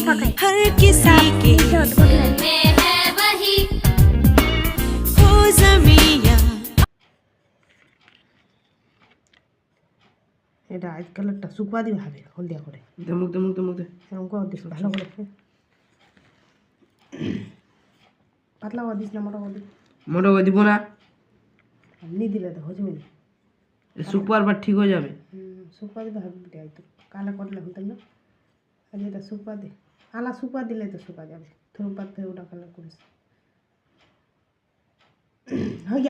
हर किसी के में है वही हो ज़मीं। এটা আজ কালারটা শুকবা দিবে হবে হলদিয়া করে মুখ দে এরকম করে দিস ভালো করে পাতলা করে দিস না মোটা করে দিস মোটা করে দিব না এমনি দিলে তো হজমে না সুপার বার ঠিক হয়ে যাবে শুকবা দিবে হবে বেটে হয়তো কালা করলে হতো না আর এটা শুকবা দে আলা শুকবা দিলে তো শুকা যাবে থরুম পাত ওটা কালার করিস